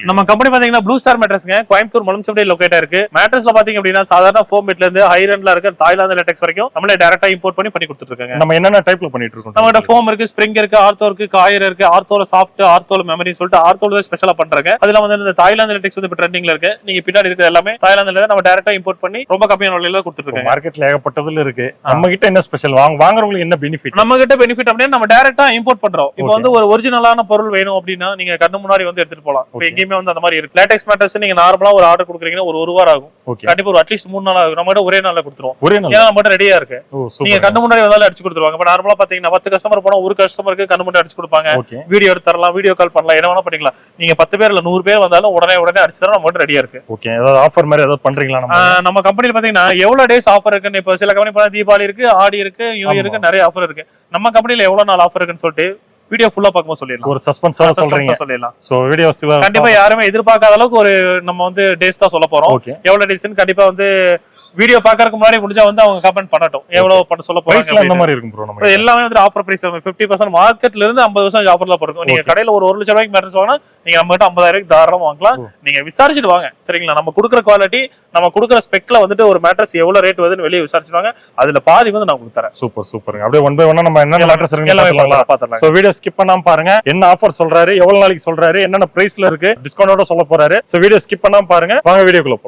நம்ம கம்பெனி பாத்தீங்கன்னா blue star மேட்ரஸ்ங்க, Coimbatore மலம்சம்பட்டி லொகேட்டா இருக்கு. மேட்ரஸ்ல பாத்தீங்க அப்படின்னா சாதாரண ஃபோம் பெட்ல இருந்து ஹை ரேஞ்ச்ல இருக்க தாய்லாந்து லேட்டெக்ஸ் வரைக்கும் நம்மளே டைரக்டா இம்போர்ட் பண்ணி கொடுத்துட்டு இருக்காங்க. நம்ம என்னென்ன டைப்ல பண்ணிட்டு இருக்கோம்? நம்மகிட்ட ஃபோம் இருக்கு, ஸ்ப்ரிங் இருக்கு, ஆர்த்தோ இருக்கு, காயர் இருக்கு, ஆர்த்தோல சாஃப்ட், ஆர்த்தோல மெமரி சொல்லிட்டு ஆர்த்தோல ஸ்பெஷலா பண்றாங்க. அதுல வந்து இந்த தாய்லாந்து லேட்டெக்ஸ் வந்து இப்ப ட்ரெண்டிங்ல இருக்கு. நீங்க பின்னாடி இருக்க எல்லாமே தாய்லாந்துல இருந்து நம்ம டைரக்டா இம்போர்ட் பண்ணி ரொம்ப கம்மியான விலையில கொடுத்துட்டு இருக்காங்க. மார்க்கெட்ல ஏகப்பட்டதுல இருக்கு. நம்ம கிட்ட என்ன ஸ்பெஷல்? வாங்குறவங்களுக்கு என்ன பெனிஃபிட்? நம்ம கிட்ட பெனிஃபிட் அப்படின்னா நம்ம டைரக்டா இம்போர்ட் பண்றோம். இப்போ வந்து ஒரு ஒரிஜினலான பொருள் வேணும் அப்படின்னா நீங்க கண்ணு முன்னாடி வந்து எடுத்துட்டு போலாம். இப்போ எங்கேயுமே வந்து அந்த மாதிரி இருக்கு. லேட்டெக்ஸ் மேட்ரஸ் நீங்க நார்மலா ஒரு ஆர்டர் கொடுக்குறீங்கன்னா ஒரு வாரம் ஆகும். கண்டிப்பா ஒரு அட்லீஸ்ட் 3 நாள் ஆகும். நம்ம ஒரே நாள்ல கொடுத்துருவோம். ஏன்னா நம்ம ரெடியா இருக்கு. நீங்க கண்ணு முன்னாடி வந்தாலும் அடிச்சு கொடுத்துருவாங்க. இப்ப நார்மலா பாத்தீங்கன்னா 10 கஸ்டமர் போனா ஒரு கஸ்டமருக்கு கண்ணு முன்னாடி அடிச்சு கொடுப்பாங்க. வீடியோ எடுத்து தரலாம், வீடியோ கால் பண்ணலாம், என்ன வேணா பண்ணிக்கலாம். நீங்க 10 பேர் இல்ல 100 பேர் வந்தாலும் உடனே அடிச்சு தர நம்ம ரெடியா இருக்கு. ஓகே, ஏதாவது ஆஃபர் மாதிரி ஏதாவது பண்றீங்களா? நம்ம கம்பெனில பாத்தீங்கன்னா எவ்வளவு டேஸ் ஆஃபர் இருக்குன்னு இப்ப சில கம்பெனி போனா தீபாவளி இருக்கு, ஆடி இருக்கு, நியூ இயர் இருக்கு, நிறைய ஆஃபர் இருக்கு. நம்ம கம்பெனில எவ்வளவு நாள் ஆஃபர் இருக்குன்னு சொல்லிட்டு வீடியோ ஃபுல்லா பாக்கும்போது சொல்லிடலாம். ஒரு சஸ்பென்ஸா சொல்லிடலாம். சோ வீடியோ கண்டிப்பா யாருமே எதிர்பார்க்காத அளவுக்கு ஒரு நம்ம வந்து டேஸ் தான் சொல்ல போறோம். எவ்வளவு டேஸ்ன்னு கண்டிப்பா வந்து வீடியோ பாக்கறதுக்கு முன்னாடி முடிஞ்சா வந்து அவங்க கமெண்ட் பண்ணட்டும். எவ்வளவு பண்ண சொல்ல போறாங்க அந்த மாதிரி இருக்கும் ப்ரோ. நம்ம எல்லாமே வந்து ஆஃபர் பிரைஸ் 50% மார்க்கெட்ல இருந்து 50% ஆஃபர்ல போறோம். நீங்க கடையில ஒரு 1 லட்சம் ரூபாய்க்கு மேட்ரஸ் வாங்கினா நீங்க நம்ம கிட்ட 50,000 தாராளமா வாங்கலாம். நீங்க விசாரிச்சுட்டு வாங்க, சரிங்களா? நம்ம கொடுக்குற குவாலிட்டி, நம்ம கொடுக்குற ஸ்பெக்ல வந்துட்டு ஒரு மேட்ரஸ் எவ்வளவு ரேட் வருதுன்னு வெளியே விசாரிச்சுட்டு வாங்க. அதுல பாதி வந்து நான் உங்களுக்கு தரேன். சூப்பர் சூப்பருங்க. அப்படியே ஒன் பை ஒன்னா நம்ம என்ன மேட்ரஸ் பாத்துறலாம். சோ வீடியோ ஸ்கிப் பண்ணாம பாருங்க. என்ன ஆஃபர் சொல்றாரு, எவ்வளவு நாளைக்கு சொல்றாரு, என்னென்ன பிரைஸ்ல இருக்கு, டிஸ்கவுண்டோட சொல்ல போறாரு. சோ வீடியோ ஸ்கிப் பண்ணாம பாருங்க. வாங்க வீடியோக்குள்ள